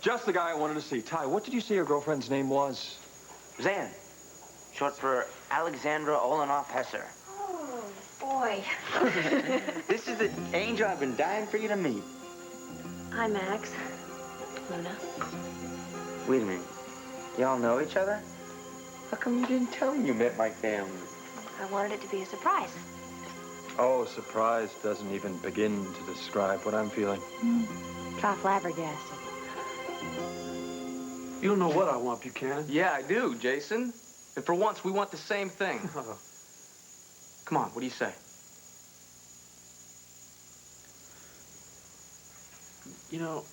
Just the guy I wanted to see. Ty, what did you say your girlfriend's name was? Zan. Short for Alexandra Olenoff Hesser. Oh, boy. This is the angel I've been dying for you to meet. Hi, Max. Luna. Wait a minute. Y'all know each other? How come you didn't tell me you met my family? I wanted it to be a surprise. Oh, surprise doesn't even begin to describe what I'm feeling. Try flabbergasted. You don't know what I want, Buchanan. Yeah, I do, Jason. And for once, we want the same thing. Come on, what do you say? You know,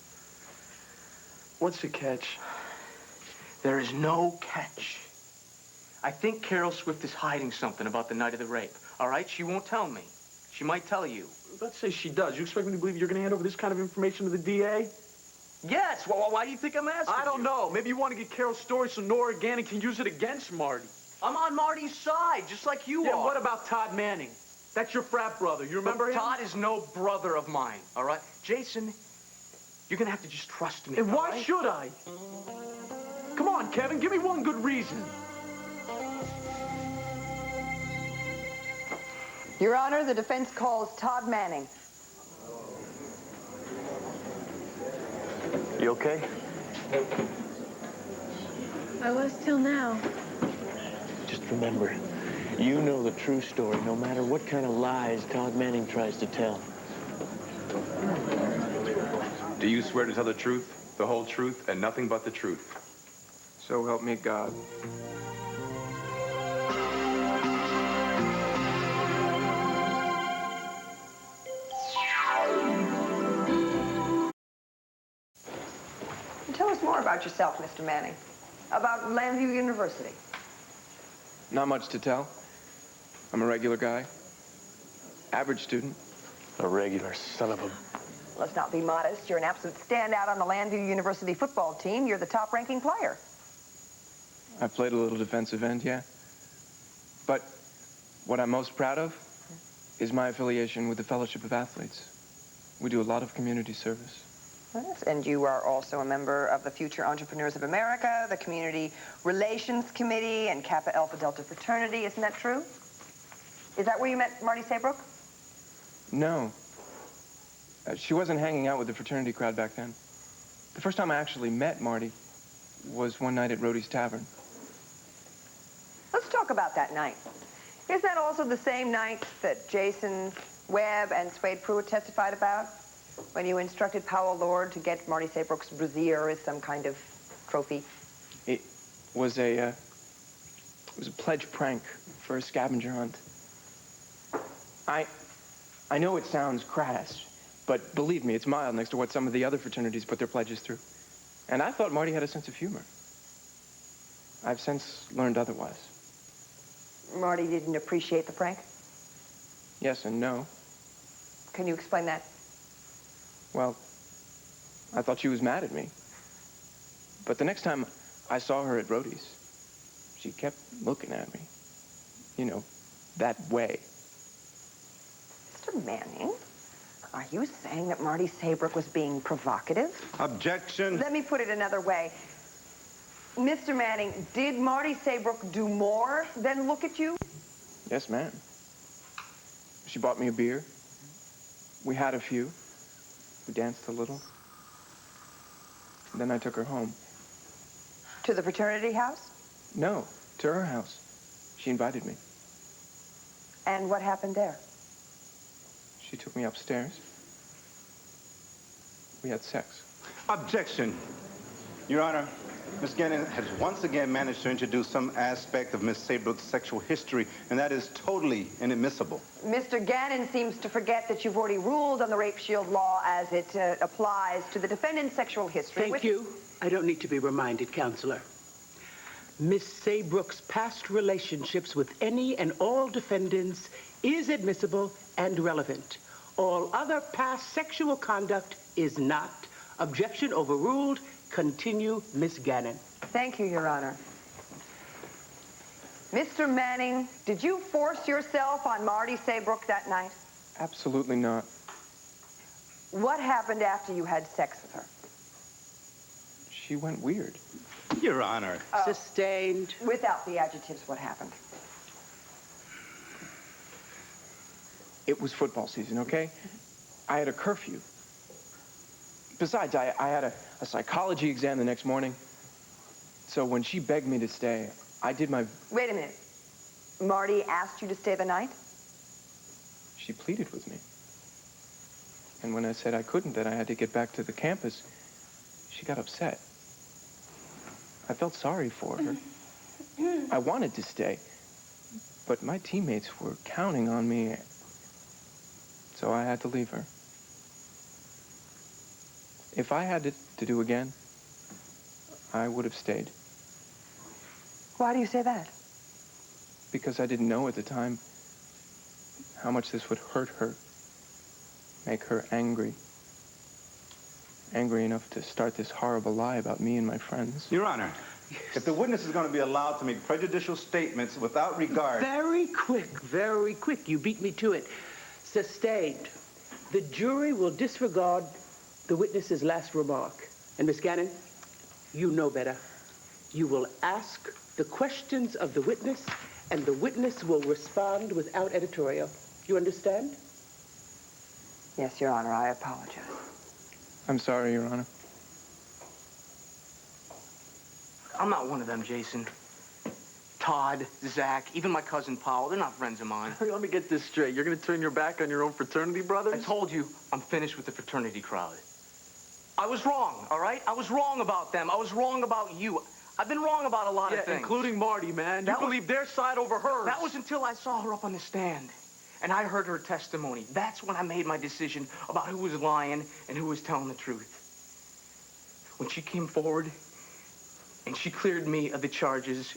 what's the catch? There is no catch. I think Carol Swift is hiding something about the night of the rape. All right? She won't tell me. She might tell you. Let's say she does. You expect me to believe you're going to hand over this kind of information to the DA? Yes. Well, why do you think I'm asking I don't know. Maybe you want to get Carol's story so Nora Gannon can use it against Marty. I'm on Marty's side, just like you Yeah, are. what about Todd Manning? That's your frat brother. You remember him? Todd is no brother of mine, all right? Jason, you're going to have to just trust me. And why right? should I? Come on, Kevin, give me one good reason. Your Honor, the defense calls Todd Manning. You okay? I was till now. Just remember, you know the true story, no matter what kind of lies Todd Manning tries to tell. Do you swear to tell the truth, the whole truth, and nothing but the truth? So help me God. Tell us more about yourself, Mr. Manning. About Landview University. Not much to tell. I'm a regular guy. Average student. A regular son of a... Let's not be modest. You're an absolute standout on the Landview University football team. You're the top-ranking player. I played a little defensive end, yeah. But what I'm most proud of is my affiliation with the Fellowship of Athletes. We do a lot of community service. Yes, and you are also a member of the Future Entrepreneurs of America, the Community Relations Committee, and Kappa Alpha Delta Fraternity. Isn't that true? Is that where you met Marty Saybrook? No. She wasn't hanging out with the fraternity crowd back then. The first time I actually met Marty was one night at Rhodey's Tavern. Let's talk about that night. Is that also the same night that Jason Webb and Swade Pruitt testified about? When you instructed Powell Lord to get Marty Saybrook's brassiere as some kind of trophy? It was a pledge prank for a scavenger hunt. I know it sounds crass, but believe me, it's mild next to what some of the other fraternities put their pledges through. And I thought Marty had a sense of humor. I've since learned otherwise. Marty didn't appreciate the prank? Yes and no. Can you explain that? Well, I thought she was mad at me. But the next time I saw her at Rhodey's, she kept looking at me. You know, that way. Mr. Manning, are you saying that Marty Saybrook was being provocative? Objection. Let me put it another way. Mr. Manning, did Marty Saybrook do more than look at you? Yes, ma'am. She bought me a beer. We had a few. We danced a little. And then I took her home. To the fraternity house? No, to her house. She invited me. And what happened there? She took me upstairs. We had sex. Objection. Your Honor, Miss Gannon has once again managed to introduce some aspect of Miss Saybrook's sexual history, and that is totally inadmissible. Mr. Gannon seems to forget that you've already ruled on the rape shield law as it applies to the defendant's sexual history. Thank you. I don't need to be reminded, Counselor. Miss Saybrook's past relationships with any and all defendants is admissible and relevant. All other past sexual conduct is not. Objection overruled. Continue, Miss Gannon. Thank you, Your Honor. Mr. Manning, did you force yourself on Marty Saybrook that night? Absolutely not. What happened after you had sex with her? she went weird. Your Honor. Sustained. Without the adjectives, what happened? It was football season, okay? I had a curfew. Besides, I had a psychology exam the next morning. So when she begged me to stay, I did my... Wait a minute. Marty asked you to stay the night? She pleaded with me. And when I said I couldn't, that I had to get back to the campus, she got upset. I felt sorry for her. I wanted to stay, but my teammates were counting on me, so I had to leave her. If I had it to do again, I would have stayed. Why do you say that? Because I didn't know at the time how much this would hurt her, make her angry. Angry enough to start this horrible lie about me and my friends. Your Honor, if the witness is going to be allowed to make prejudicial statements without regard... Very quick, very quick. You beat me to it. Sustained. The jury will disregard the witness's last remark. And Miss Gannon, you know better. You will ask the questions of the witness, and the witness will respond without editorial. You understand? Yes, Your Honor, I apologize. I'm sorry, Your Honor. I'm not one of them, Jason. Todd, Zach, even my cousin Paul, they're not friends of mine. Let me get this straight. You're gonna turn your back on your own fraternity brothers? I told you, I'm finished with the fraternity crowd. I was wrong, all right? I was wrong about them. I was wrong about you. I've been wrong about a lot of things. Including Marty, man. You believe their side over hers. That was until I saw her up on the stand. And I heard her testimony. That's when I made my decision about who was lying and who was telling the truth. When she came forward and she cleared me of the charges,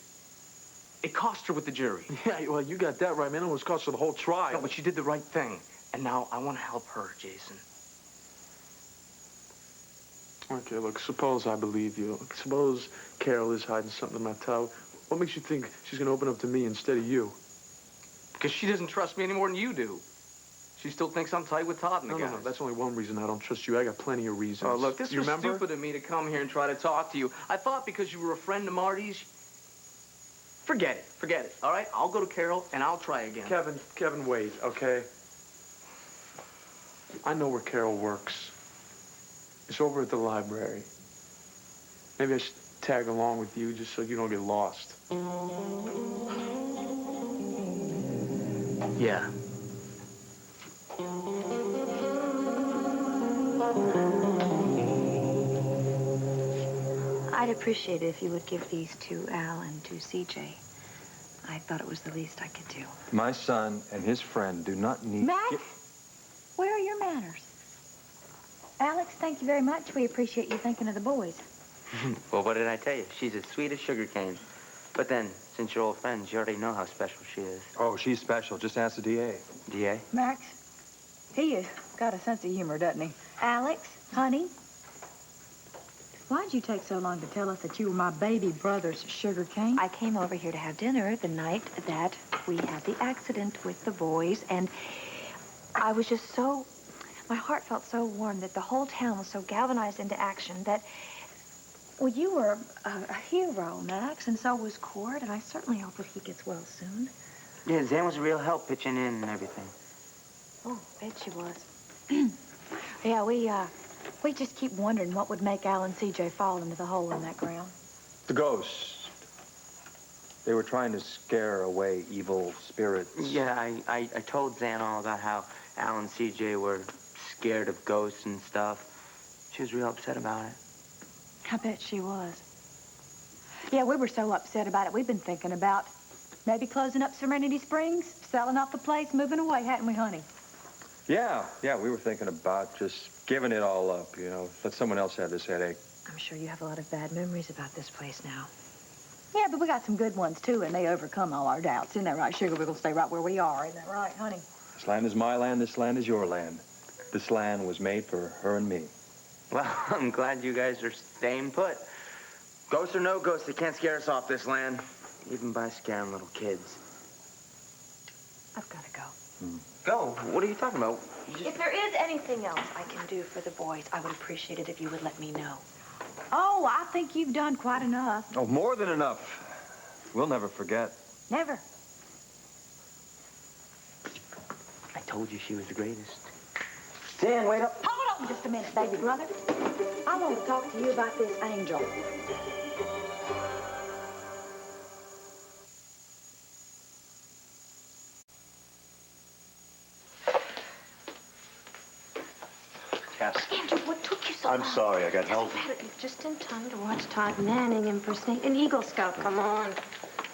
it cost her with the jury. Yeah, well, you got that right, man. It almost cost her the whole trial. No, but she did the right thing. And now I want to help her, Jason. Okay, look, suppose I believe you. Suppose Carol is hiding something in my towel. What makes you think she's going to open up to me instead of you? Because she doesn't trust me any more than you do. She still thinks I'm tight with Todd and the guys. No, that's only one reason I don't trust you. I got plenty of reasons. Oh, look, this you was remember? stupid of me to come here and try to talk to you. I thought because you were a friend of Marty's. Forget it, all right? I'll go to Carol and I'll try again. Kevin, wait, okay? I know where Carol works. It's over at the library. Maybe I should tag along with you just so you don't get lost. Yeah. I'd appreciate it if you would give these to Al and to CJ. I thought it was the least I could do. My son and his friend do not need... Max, where are your manners? Alex, thank you very much. We appreciate you thinking of the boys. Well, what did I tell you? She's as sweet as sugar cane. But then, since you're old friends, you already know how special she is. Oh, she's special. Just ask the DA. DA? Max, he has got a sense of humor, doesn't he? Alex, honey, why'd you take so long to tell us that you were my baby brother's sugar cane? I came over here to have dinner the night that we had the accident with the boys, and I was just so... My heart felt so warm that the whole town was so galvanized into action that... Well, you were a hero, Max, and so was Cord, and I certainly hope that he gets well soon. Yeah, Zan was a real help pitching in and everything. Oh, bet she was. Yeah, we just keep wondering what would make Al and CJ fall into the hole in that ground. The ghosts. They were trying to scare away evil spirits. Yeah, I told Zan all about how Al and CJ were scared of ghosts and stuff. She was real upset about it. I bet she was. Yeah, we were so upset about it. We've been thinking about maybe closing up Serenity Springs, selling off the place, moving away, hadn't we, honey? Yeah, we were thinking about just giving it all up, you know. Let someone else have this headache. I'm sure you have a lot of bad memories about this place now. Yeah, but we got some good ones, too, and they overcome all our doubts. Isn't that right, Sugar? We're going to stay right where we are. Isn't that right, honey? This land is my land. This land is your land. This land was made for her and me. Well, I'm glad you guys are staying put. Ghosts or no ghosts, they can't scare us off this land. Even by scaring little kids. I've got to go. Go? What are you talking about? If there is anything else I can do for the boys, I would appreciate it if you would let me know. Oh, I think you've done quite enough. Oh, more than enough. We'll never forget. Never. I told you she was the greatest. Dan, wait up. Hold on just a minute, baby brother. I want to talk to you about this angel. Cass. Andrew, what took you so I'm long? sorry, I got held. Just in time to watch Todd Manning impersonate an Eagle Scout. Come on.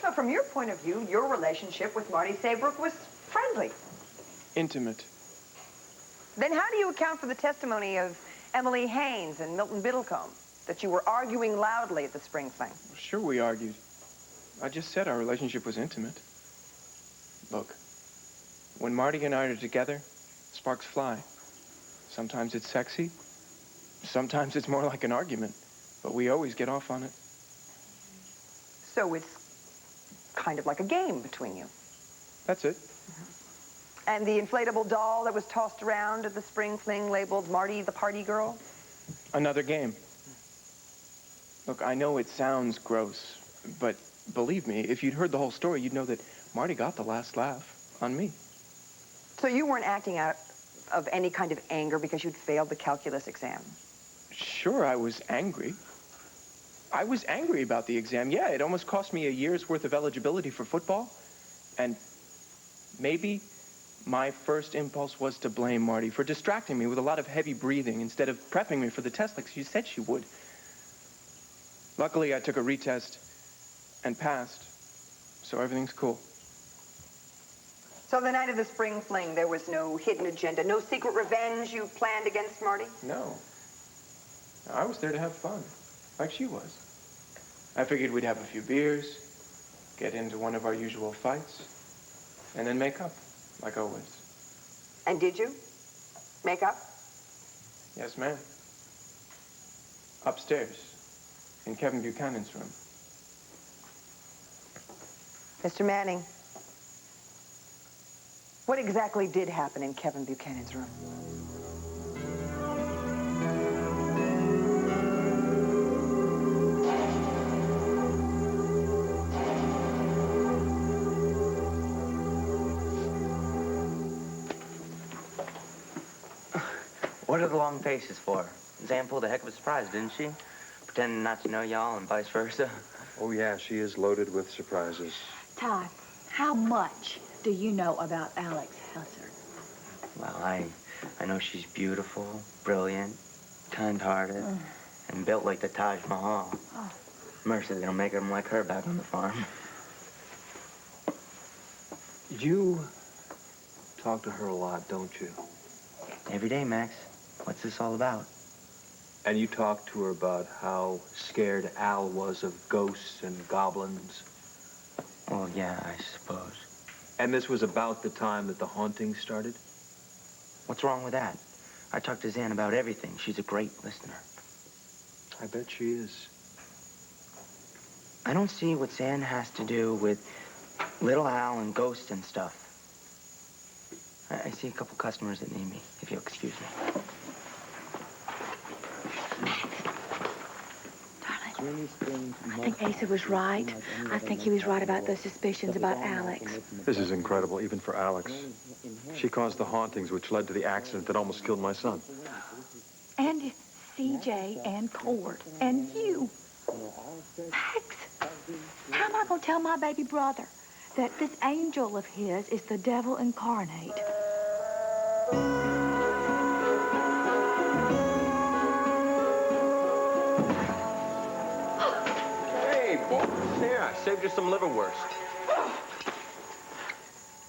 So from your point of view, your relationship with Marty Saybrook was friendly. Intimate. Then how do you account for the testimony of Emily Haynes and Milton Biddlecombe that you were arguing loudly at the spring fling? Sure, we argued. I just said our relationship was intimate. Look, when Marty and I are together, sparks fly. Sometimes it's sexy. Sometimes it's more like an argument. But we always get off on it. So it's kind of like a game between you. That's it. And the inflatable doll that was tossed around at the spring fling labeled Marty the Party Girl? Another game. Look, I know it sounds gross, but believe me, if you'd heard the whole story, you'd know that Marty got the last laugh on me. So you weren't acting out of any kind of anger because you'd failed the calculus exam? Sure, I was angry. I was angry about the exam. Yeah, it almost cost me a year's worth of eligibility for football. And maybe my first impulse was to blame Marty for distracting me with a lot of heavy breathing instead of prepping me for the test like she said she would. Luckily, I took a retest and passed, so everything's cool. So the night of the spring fling, there was no hidden agenda, no secret revenge you planned against Marty? No. I was there to have fun, like she was. I figured we'd have a few beers, get into one of our usual fights, and then make up, like always. And did you make up? Yes, ma'am. Upstairs, in Kevin Buchanan's room. Mr. Manning, what exactly did happen in Kevin Buchanan's room? What are the long faces for? Zan pulled a heck of a surprise, didn't she? Pretending not to know y'all and vice versa. Oh, yeah, she is loaded with surprises. Todd, how much do you know about Alex Husser? Well, I know she's beautiful, brilliant, kind-hearted, and built like the Taj Mahal. Oh. Mercy, they don't make them like her back on the farm. You talk to her a lot, don't you? Every day, Max. What's this all about? And you talk to her about how scared Al was of ghosts and goblins? Well, yeah, I suppose. And this was about the time that the hauntings started? What's wrong with that? I talk to Zan about everything. She's a great listener. I bet she is. I don't see what Zan has to do with little Al and ghosts and stuff. I see a couple customers that need me, if you'll excuse me. I think Asa was right. I think he was right about those suspicions about Alex. This is incredible, even for Alex. She caused the hauntings which led to the accident that almost killed my son. And CJ and Cord and you. Max, how am I going to tell my baby brother that this angel of his is the devil incarnate? Hey, boy. Here, I saved you some liverwurst.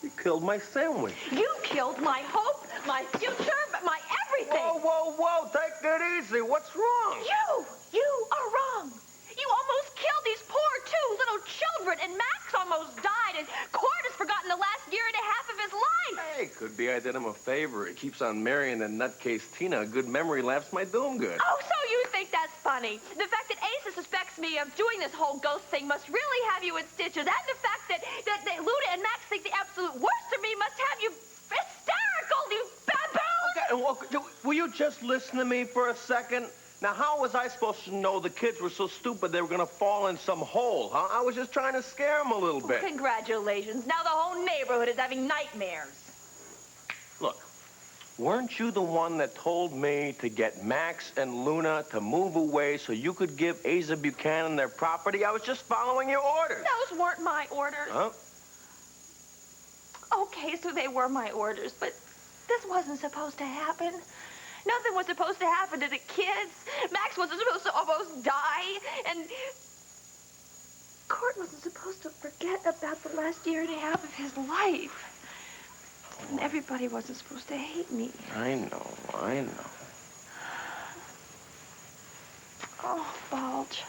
You killed my sandwich. You killed my hope, my future, my everything. Whoa, take it easy. What's wrong? You are wrong. You almost killed these poor two little children, and Max almost died, and Cord has forgotten the last year and a half of his life. Hey, could be I did him a favor. He keeps on marrying the nutcase Tina. A good memory laughs might do him good. Oh, so you think that's funny? The fact that Asa suspects me of doing this whole ghost thing must really have you in stitches, and the fact that Luda and Max think the absolute worst of me must have you hysterical, you baboon! Okay, well, will you just listen to me for a second? Now, how was I supposed to know the kids were so stupid they were going to fall in some hole, huh? I was just trying to scare them a little bit. Congratulations. Now the whole neighborhood is having nightmares. Look, weren't you the one that told me to get Max and Luna to move away so you could give Asa Buchanan their property? I was just following your orders. Those weren't my orders. Huh? Okay, so they were my orders, but this wasn't supposed to happen. Nothing was supposed to happen to the kids. Max wasn't supposed to almost die, and Court wasn't supposed to forget about the last year and a half of his life. And everybody wasn't supposed to hate me. I know. Oh, Bulge.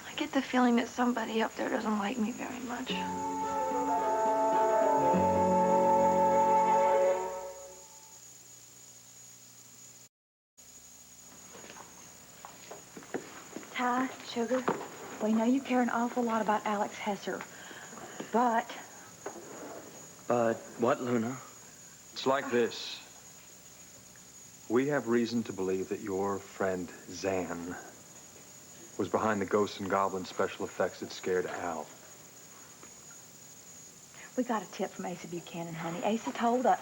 I get the feeling that somebody up there doesn't like me very much. Ty, sugar, we know you care an awful lot about Alex Hesser, but... But what, Luna? It's like this. We have reason to believe that your friend Zan was behind the ghosts and goblins special effects that scared Al. We got a tip from Asa Buchanan, honey. Asa told us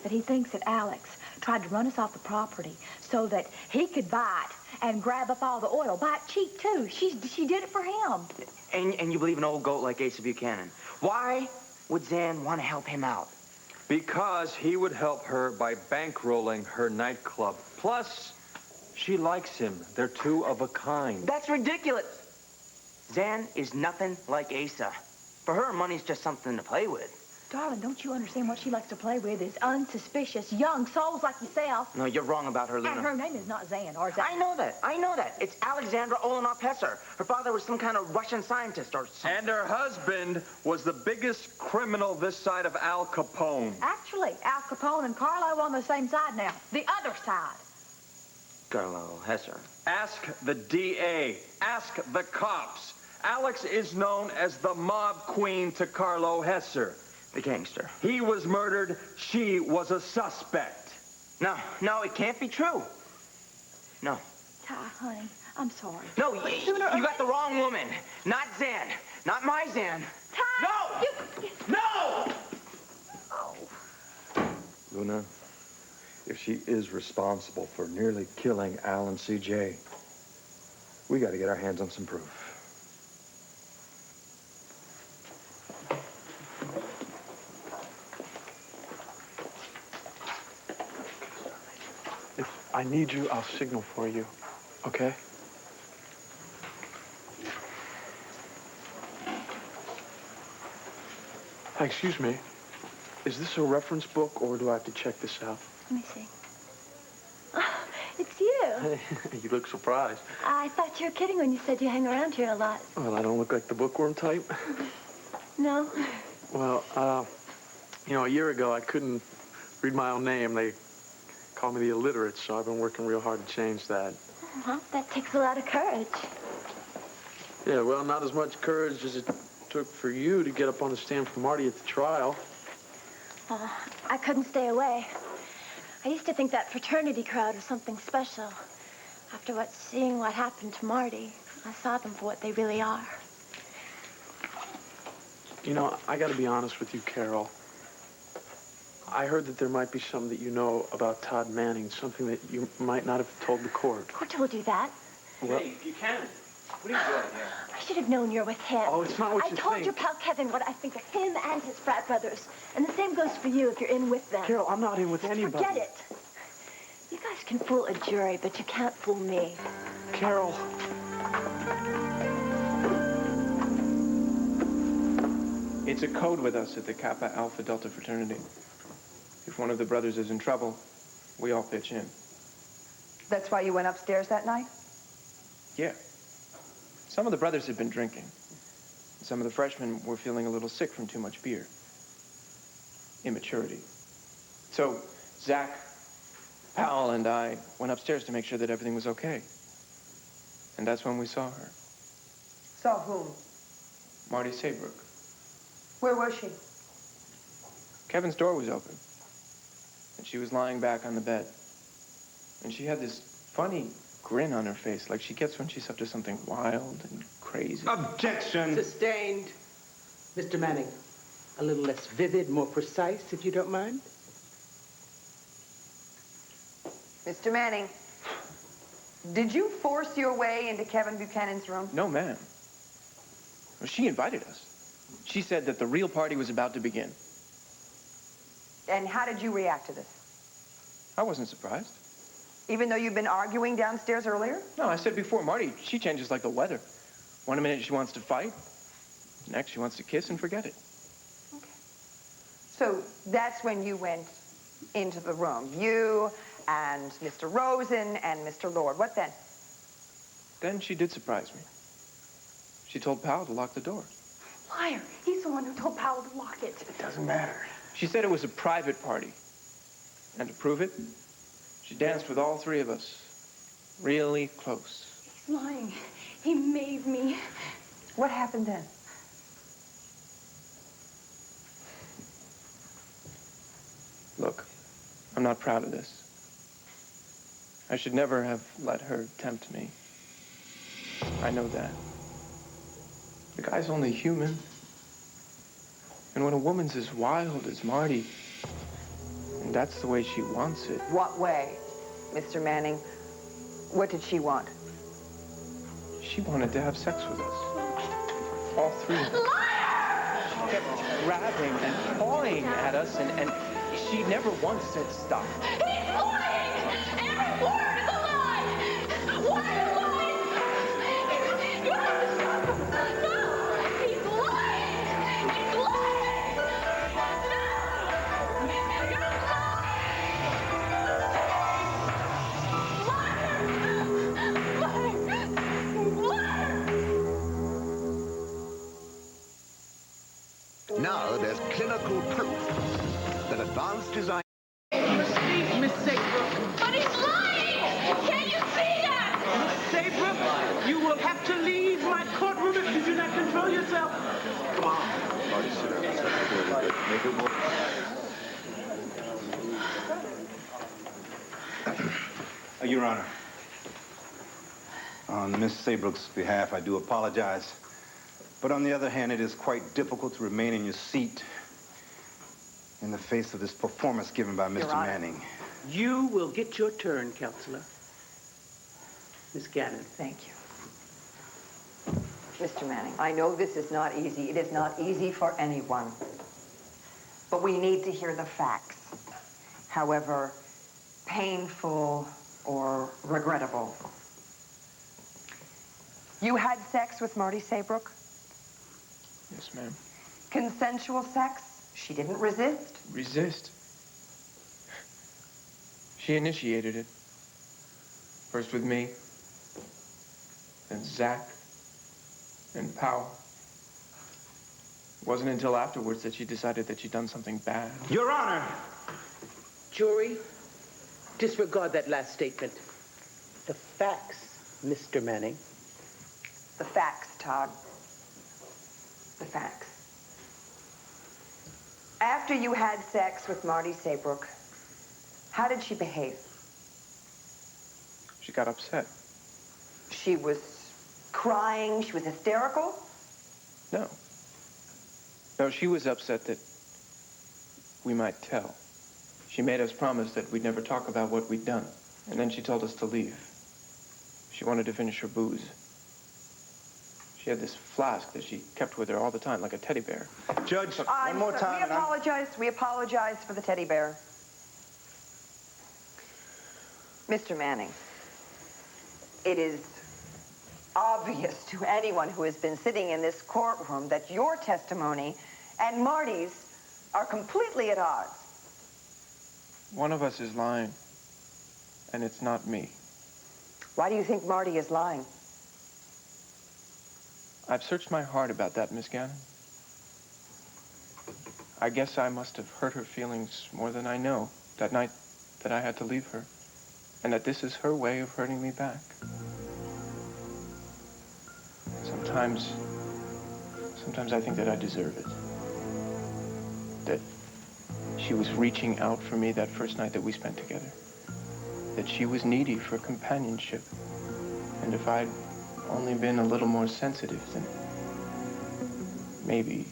that he thinks that Alex tried to run us off the property so that he could buy it and grab up all the oil. Buy it cheap, too. She did it for him. And you believe an old goat like Asa Buchanan. Why would Zan want to help him out? Because he would help her by bankrolling her nightclub. Plus, she likes him. They're two of a kind. That's ridiculous. Zan is nothing like Asa. For her, money's just something to play with. Darling, don't you understand what she likes to play with is unsuspicious young souls like yourself. No, you're wrong about her, Luna. And her name is not Zan, or Zan. I know that. It's Alexandra Olenoff Hesser. Her father was some kind of Russian scientist or something. And her husband was the biggest criminal this side of Al Capone. Actually, Al Capone and Carlo on the same side now. The other side. Carlo Hesser. Ask the DA. Ask the cops. Alex is known as the mob queen to Carlo Hesser. The gangster. He was murdered. She was a suspect. No, it can't be true. No. Ty, honey, I'm sorry. No, you got the wrong woman. Not Zan. Not my Zan. Ty! No! Luna, if she is responsible for nearly killing Al and CJ, we got to get our hands on some proof. If I need you, I'll signal for you, okay? Hi, excuse me. Is this a reference book, or do I have to check this out? Let me see. Oh, it's you. You look surprised. I thought you were kidding when you said you hang around here a lot. Well, I don't look like the bookworm type. No? Well, a year ago, I couldn't read my own name. They called me the illiterate, so I've been working real hard to change that. Well, that takes a lot of courage. Yeah, well, not as much courage as it took for you to get up on the stand for Marty at the trial. I couldn't stay away. I used to think that fraternity crowd was something special. After seeing what happened to Marty, I saw them for what they really are. You know, I gotta be honest with you, Carol. I heard that there might be something that you know about Todd Manning, something that you might not have told the court. Who told you that? Well, Hey, Buchanan, what are you doing here? I should have known you're with him. Oh, it's not what you I told think. your pal Kevin what I think of him and his frat brothers. And the same goes for you if you're in with them. Carol, I'm not in with anybody. Forget it. You guys can fool a jury, but you can't fool me. Carol. It's a code with us at the Kappa Alpha Delta fraternity. If one of the brothers is in trouble, we all pitch in. That's why you went upstairs that night? Yeah. Some of the brothers had been drinking. Some of the freshmen were feeling a little sick from too much beer. Immaturity. So, Zach, Powell, and I went upstairs to make sure that everything was okay. And that's when we saw her. Saw whom? Marty Saybrook. Where was she? Kevin's door was open, and she was lying back on the bed. And she had this funny grin on her face, like she gets when she's up to something wild and crazy. Objection! Sustained. Mr. Manning, a little less vivid, more precise, if you don't mind. Mr. Manning, did you force your way into Kevin Buchanan's room? No, ma'am. Well, she invited us. She said that the real party was about to begin. And how did you react to this? I wasn't surprised. Even though you've been arguing downstairs earlier? No, I said before, Marty, she changes like the weather. One minute she wants to fight, next she wants to kiss and forget it. Okay. So that's when you went into the room. You and Mr. Rosen and Mr. Lord. What then? Then she did surprise me. She told Powell to lock the door. Liar. He's the one who told Powell to lock it. It doesn't matter. She said it was a private party. And to prove it, she danced with all three of us. Really close. He's lying. He made me. What happened then? Look, I'm not proud of this. I should never have let her tempt me. I know that. The guy's only human. And when a woman's as wild as Marty, and that's the way she wants it. What way, Mr. Manning? What did she want? She wanted to have sex with us. All three of us. Liar! She kept grabbing and pawing at us, and she never once said stop. He's lying! Every word is a lie! Why are you lying? You have to stop him! No! He's lying! He's lying! No! You're Now there's clinical proof that advanced design... Speak, Miss Saybrook. But he's lying! Can't you see that? Miss Saybrook, you will have to leave my courtroom if you do not control yourself. Come on. Marty, sit down. It's not really good. Make it more... Your Honor, on Miss Saybrook's behalf, I do apologize. But on the other hand, it is quite difficult to remain in your seat in the face of this performance given by Mr. Manning. You will get your turn, Counselor. Miss Gannon. Thank you. Mr. Manning, I know this is not easy. It is not easy for anyone. But we need to hear the facts. However painful or regrettable. You had sex with Marty Saybrook? Yes, ma'am. Consensual sex? She didn't resist? Resist? She initiated it. First with me, then Zach, and Powell. It wasn't until afterwards that she decided that she'd done something bad. Your Honor! Jury, disregard that last statement. The facts, Mr. Manning. The facts, Todd. The facts. After you had sex with Marty Saybrook, how did she behave? She got upset. She was crying? She was hysterical? No. No, she was upset that we might tell. She made us promise that we'd never talk about what we'd done. And then she told us to leave. She wanted to finish her booze. She had this flask that she kept with her all the time, like a teddy bear. Judge, one more time. We apologize for the teddy bear. Mr. Manning, it is obvious to anyone who has been sitting in this courtroom that your testimony and Marty's are completely at odds. One of us is lying, and it's not me. Why do you think Marty is lying? I've searched my heart about that, Miss Gannon. I guess I must have hurt her feelings more than I know that night that I had to leave her, and that this is her way of hurting me back. Sometimes I think that I deserve it. That she was reaching out for me that first night that we spent together. that she was needy for companionship. And if I'd only been a little more sensitive, then maybe...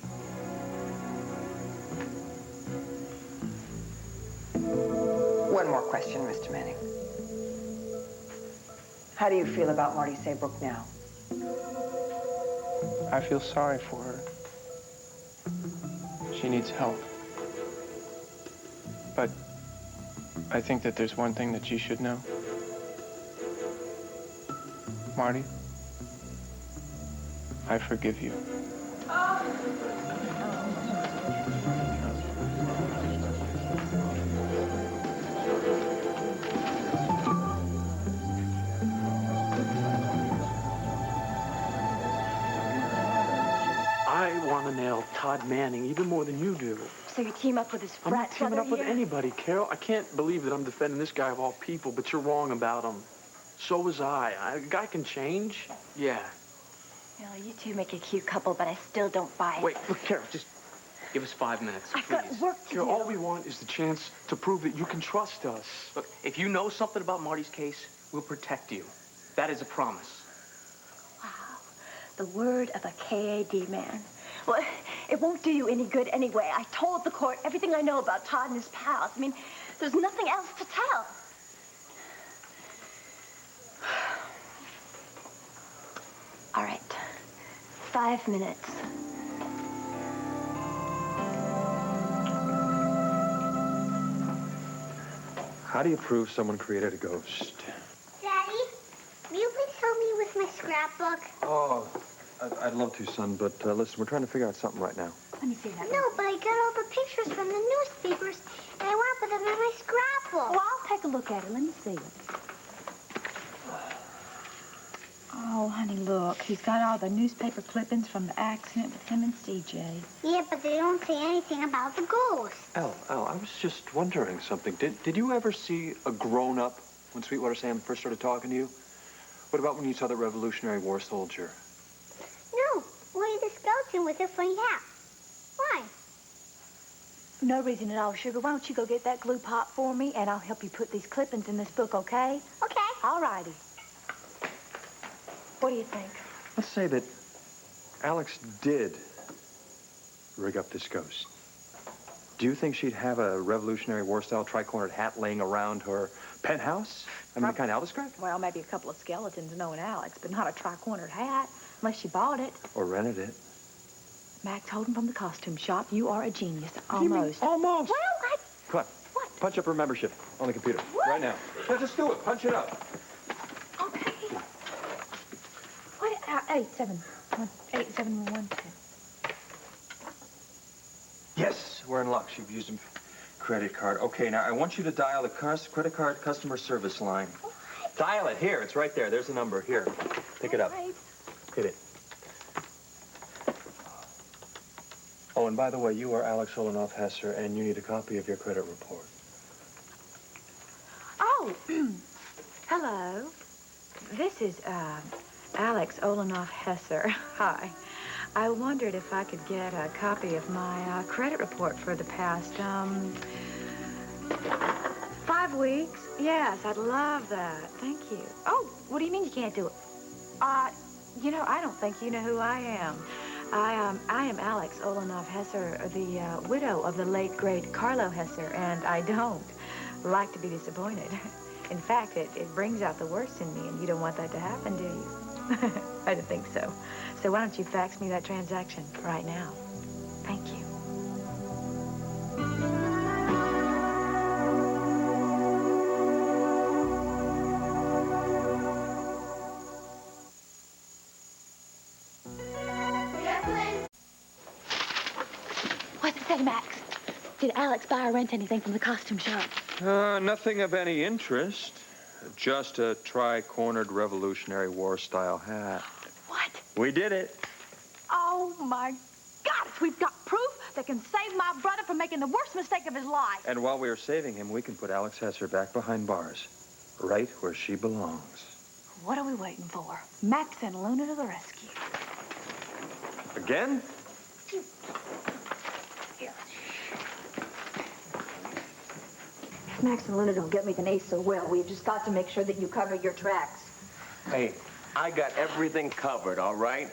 One more question, Mr. Manning. How do you feel about Marty Saybrook now? I feel sorry for her. She needs help. But I think that there's one thing that she should know. Marty, I forgive you. I want to nail Todd Manning even more than you do. So you team up with his I'm not frat teaming brother up with here? anybody, Carol. I can't believe that I'm defending this guy of all people, but you're wrong about him. So was I. A guy can change. Yeah. Well, you two make a cute couple, but I still don't buy it. Wait, look, Carol, just give us 5 minutes, I've please. got work to Carol, do. all we want is the chance to prove that you can trust us. Look, if you know something about Marty's case, we'll protect you. That is a promise. Wow. The word of a KAD man. Well, it won't do you any good anyway. I told the court everything I know about Todd and his pals. I mean, there's nothing else to tell. All right. 5 minutes. How do you prove someone created a ghost? Daddy, will you please help me with my scrapbook? Oh, I'd love to, son, but listen, we're trying to figure out something right now. Let me see that. No, but I got all the pictures from the newspapers, and I want to put them in my scrapbook. Well, I'll take a look at it. Let me see it. Oh, honey, look. He's got all the newspaper clippings from the accident with him and CJ. Yeah, but they don't say anything about the ghost. Al, I was just wondering something. Did you ever see a grown-up when Sweetwater Sam first started talking to you? What about when you saw the Revolutionary War soldier? No, only the skeleton with a funny hat. Why? No reason at all, Sugar. Why don't you go get that glue pot for me, and I'll help you put these clippings in this book, okay? Okay. All righty. What do you think? Let's say that Alex did rig up this ghost. Do you think she'd have a Revolutionary War-style tri-cornered hat laying around her penthouse? I mean, the kind Al described? Well, maybe a couple of skeletons knowing Alex, but not a tri-cornered hat, unless she bought it. Or rented it? Max Holden from the costume shop, you are a genius. Almost. Almost. Well, Come on. What? Punch up her membership on the computer. What? Right now. Yeah, just do it. Punch it up. Okay. What? 8712. Yes, we're in luck. She's used a credit card. Okay, now I want you to dial the credit card customer service line. What? Dial it. Here, it's right there. There's the number. Here. Pick it up. Right. Hit it. Oh, and by the way, you are Alex Olenoff-Hesser, and you need a copy of your credit report. Oh, hello. This is, Alex Olenoff-Hesser. Hi. I wondered if I could get a copy of my credit report for the past, 5 weeks. Yes, I'd love that. Thank you. Oh, what do you mean you can't do it? You know, I don't think you know who I am. I am Alex Olenoff-Hesser, the widow of the late, great Carlo Hesser, and I don't like to be disappointed. In fact, it brings out the worst in me, and you don't want that to happen, do you? I don't think so. So why don't you fax me that transaction right now? Thank you. What's it say, Max? Did Alex buy or rent anything from the costume shop? Nothing of any interest. Just a tri-cornered Revolutionary War-style hat. What? We did it. Oh, my gosh, we've got proof that can save my brother from making the worst mistake of his life. And while we are saving him, we can put Alex Hesser back behind bars. Right where she belongs. What are we waiting for? Max and Luna to the rescue. Again? Here. If Max and Luna don't get me, then Asa will. We've just got to make sure that you cover your tracks. Hey, I got everything covered, all right?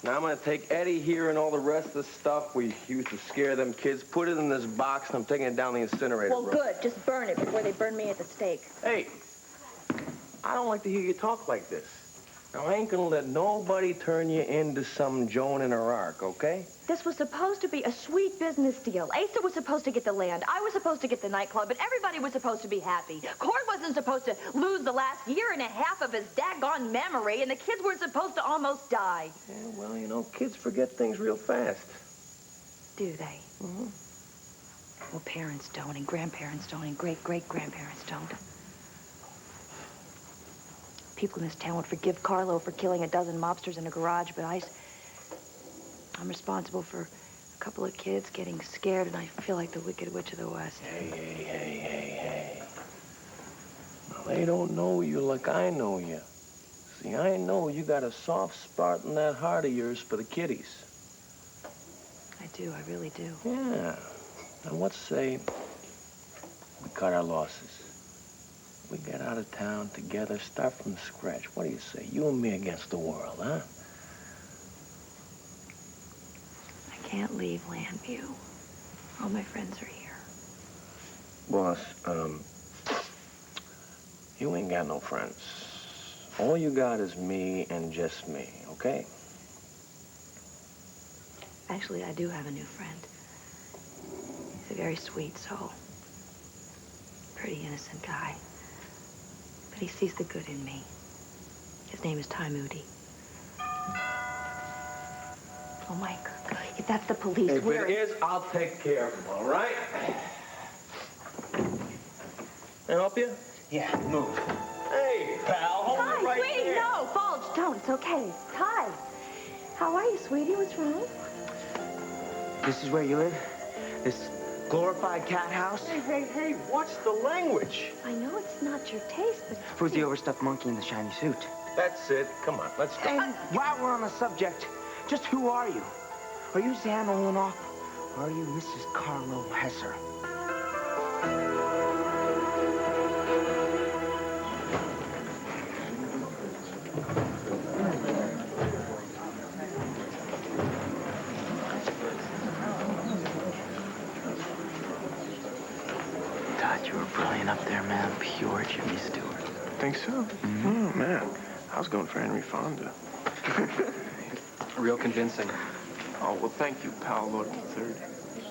Now I'm gonna take Eddie here and all the rest of the stuff we used to scare them kids, put it in this box, and I'm taking it down the incinerator. Well, good. Just burn it before they burn me at the stake. Hey, I don't like to hear you talk like this. Now, I ain't gonna let nobody turn you into some Joan in her ark, okay? This was supposed to be a sweet business deal. Asa was supposed to get the land. I was supposed to get the nightclub, and everybody was supposed to be happy. Cord wasn't supposed to lose the last year and a half of his daggone memory, and the kids were supposed to almost die. Yeah, well, you know, kids forget things real fast. Do they? Mm-hmm. Well, parents don't, and grandparents don't, and great-great-grandparents don't. People in this town would forgive Carlo for killing a dozen mobsters in a garage, but I'm responsible for a couple of kids getting scared, and I feel like the Wicked Witch of the West. Hey. Now, they don't know you like I know you. See, I know you got a soft spot in that heart of yours for the kiddies. I do, I really do. Yeah. Now, let's say we cut our losses. We get out of town together, start from scratch. What do you say? You and me against the world, huh? I can't leave Landview. All my friends are here. Boss, you ain't got no friends. All you got is me and just me, okay? Actually, I do have a new friend. He's a very sweet soul. Pretty innocent guy. But he sees the good in me. His name is Ty Moody. Oh, Mike, if that's the police, If it is, I'll take care of him, all right? Can I help you? Yeah, move. Hey, pal, hold Ty, it right sweetie, there. no, Bulge, don't. It's okay. Ty, how are you, sweetie? What's wrong? This is where you live? This glorified cat house? Hey, what's the language? I know it's not your taste, but... Who's the overstuffed monkey in the shiny suit? That's it. Come on, let's go. And while we're on the subject, just who are you? Are you Zan Olenoff, or are you Mrs. Carlo Hesser? Todd, you were brilliant up there, man. Pure Jimmy Stewart. Think so? Mm-hmm. Oh, man. I was going for Henry Fonda. Real convincing. Oh, well, thank you, pal, Lord III.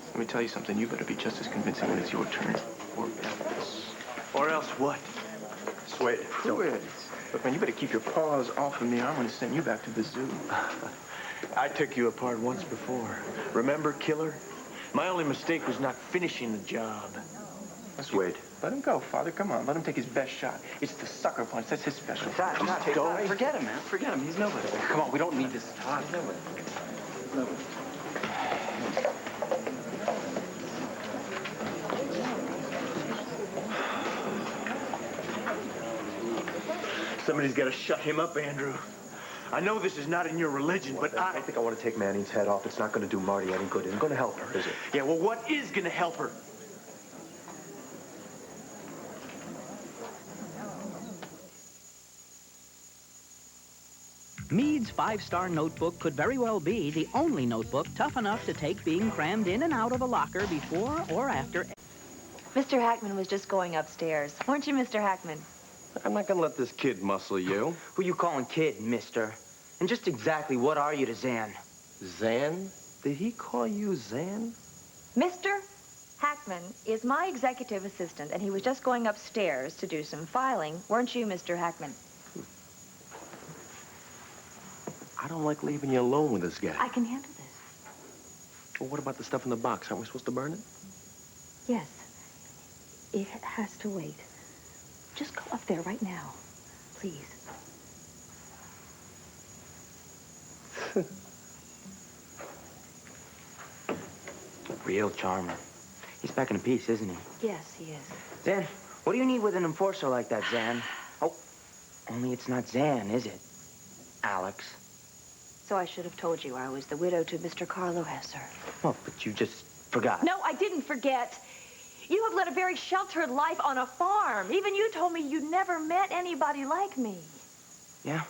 Let me tell you something. You better be just as convincing when it's your turn. Or else. Or else what? Swade. Do it. Look, man, you better keep your paws off of me. I'm going to send you back to the zoo. I took you apart once before. Remember, killer? My only mistake was not finishing the job. Swade. Let him go, Father. Come on. Let him take his best shot. It's the sucker punch. That's his special. Todd, Forget him, man. Forget him. He's nobody. Come on, we don't need this. Todd. He's nobody. Somebody's got to shut him up, Andrew. I know this is not in your religion, but I think I want to take Manning's head off. It's not going to do Marty any good. It isn't going to help her, is it? Yeah, well, what is going to help her? Mead's 5-star notebook could very well be the only notebook tough enough to take being crammed in and out of a locker before or after. Mr. Hackman was just going upstairs. Weren't you, Mr. Hackman? I'm not gonna let this kid muscle you. Who you calling kid, mister? And just exactly what are you to Zan? Zan? Did he call you Zan? Mr. Hackman is my executive assistant, and he was just going upstairs to do some filing. Weren't you, Mr. Hackman? I don't like leaving you alone with this guy. I can handle this. Well, what about the stuff in the box? Aren't we supposed to burn it? Yes. It has to wait. Just go up there right now, please. Real charmer. He's packing a piece, isn't he? Yes, he is. Zan, what do you need with an enforcer like that, Zan? Oh, only it's not Zan, is it? Alex. So I should have told you I was the widow to Mr. Carlo Hesser. Oh, but you just forgot. No, I didn't forget. You have led a very sheltered life on a farm. Even you told me you'd never met anybody like me. Yeah?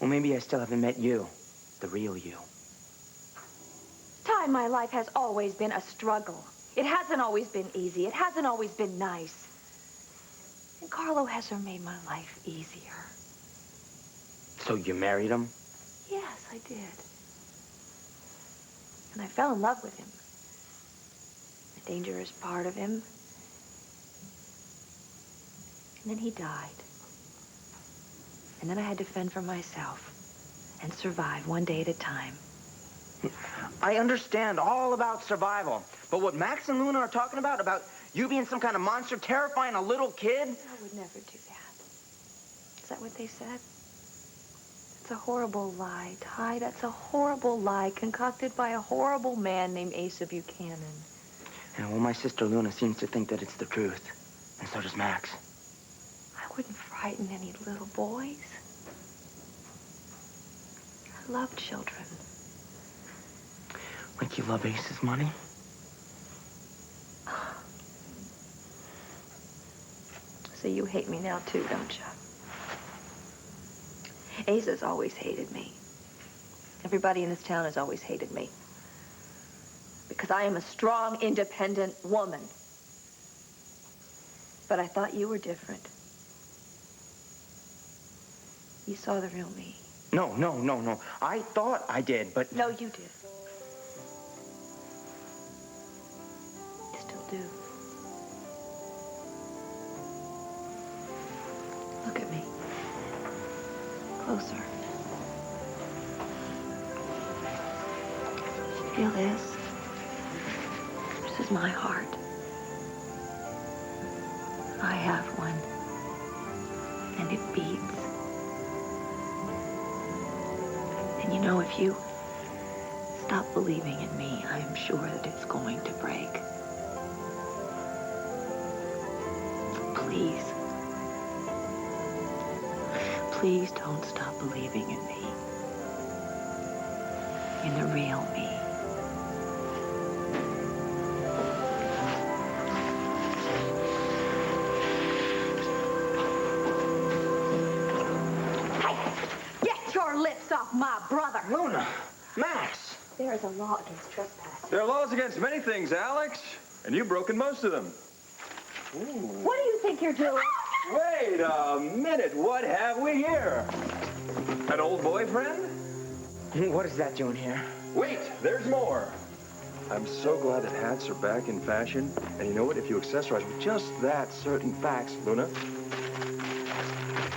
Well, maybe I still haven't met you. The real you. Ty, my life has always been a struggle. It hasn't always been easy. It hasn't always been nice. And Carlo has made my life easier. So you married him? Yes, I did. And I fell in love with him. The dangerous part of him. And then he died. And then I had to fend for myself and survive one day at a time. I understand all about survival. But what Max and Luna are talking about you being some kind of monster terrifying a little kid? I would never do that. Is that what they said? It's a horrible lie, Ty. That's a horrible lie concocted by a horrible man named Asa Buchanan. Yeah, well, my sister Luna seems to think that it's the truth. And so does Max. I wouldn't frighten any little boys. I love children. Like you love Ace's money? So you hate me now too, don't you? Asa's always hated me. Everybody in this town has always hated me. Because I am a strong, independent woman. But I thought you were different. You saw the real me. No. I thought I did, but... No, you did. You still do. Look at me. Closer. Feel this? This is my heart. I have one. And it beats. And you know, if you stop believing in me, I am sure that it's going to break. Please. Please don't stop believing in me. In the real me. Get your lips off my brother! Luna! Max! There is a law against trespass. There are laws against many things, Alex. And you've broken most of them. What do you think you're doing? Wait a minute. What have we here? An old boyfriend? What is that doing here? Wait, there's more. I'm so glad that hats are back in fashion. And you know what? If you accessorize with just that certain facts, Luna,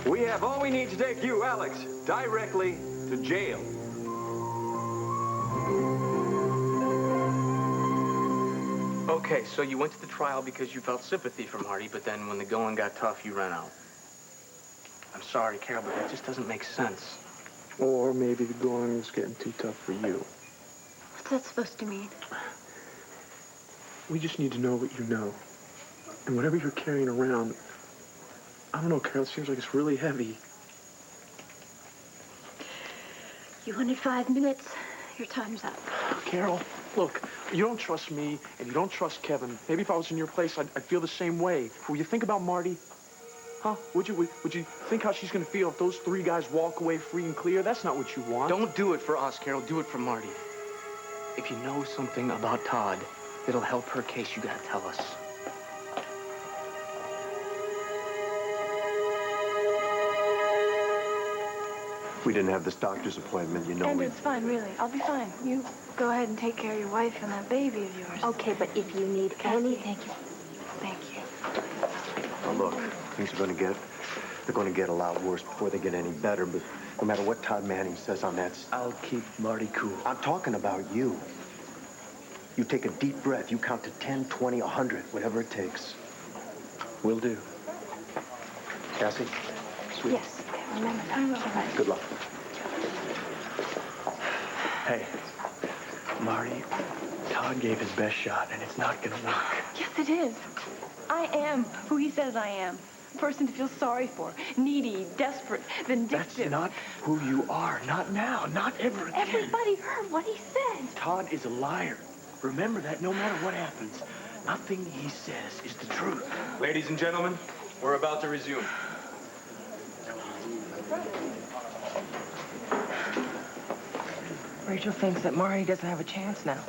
we have all we need to take you, Alex, directly to jail. Okay, so you went to the trial because you felt sympathy for Marty, but then when the going got tough, you ran out. I'm sorry, Carol, but that just doesn't make sense. Or maybe the going was getting too tough for you. What's that supposed to mean? We just need to know what you know. And whatever you're carrying around, I don't know, Carol, it seems like it's really heavy. You wanted 5 minutes. Your time's up. Carol, look, you don't trust me, and you don't trust Kevin. Maybe if I was in your place, I'd feel the same way. Will you think about Marty? Huh? Would you think how she's gonna feel if those 3 guys walk away free and clear? That's not what you want. Don't do it for us, Carol. Do it for Marty. If you know something about Todd that'll help her case, you gotta tell us. We didn't have this doctor's appointment, you know. And it's fine, really. I'll be fine. You go ahead and take care of your wife and that baby of yours. Okay, but if you need anything... Thank you. Now look, things are they're going to get a lot worse before they get any better, but no matter what Todd Manning says on that... I'll keep Marty cool. I'm talking about you. You take a deep breath. You count to 10, 20, 100, whatever it takes. Will do. Cassie? Sweet. Yes, remember that. Good luck. Hey, Marty, Todd gave his best shot, and it's not gonna work. Yes, it is. I am who he says I am. A person to feel sorry for. Needy, desperate, vindictive. That's not who you are. Not now. Not ever again. Everybody heard what he said. Todd is a liar. Remember that no matter what happens. Nothing he says is the truth. Ladies and gentlemen, we're about to resume. Rachel thinks that Marty doesn't have a chance now.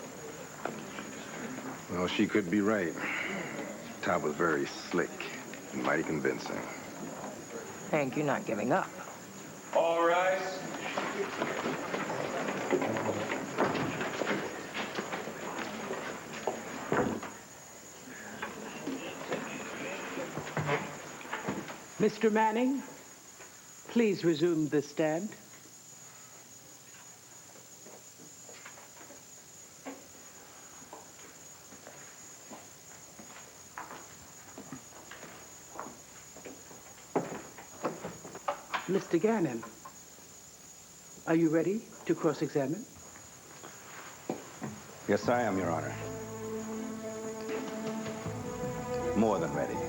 Well, she could be right. Todd was very slick and mighty convincing. Hank, you're not giving up. All rise. Mr. Manning, please resume the stand. Mr. Gannon, are you ready to cross-examine? Yes, I am, Your Honor. More than ready.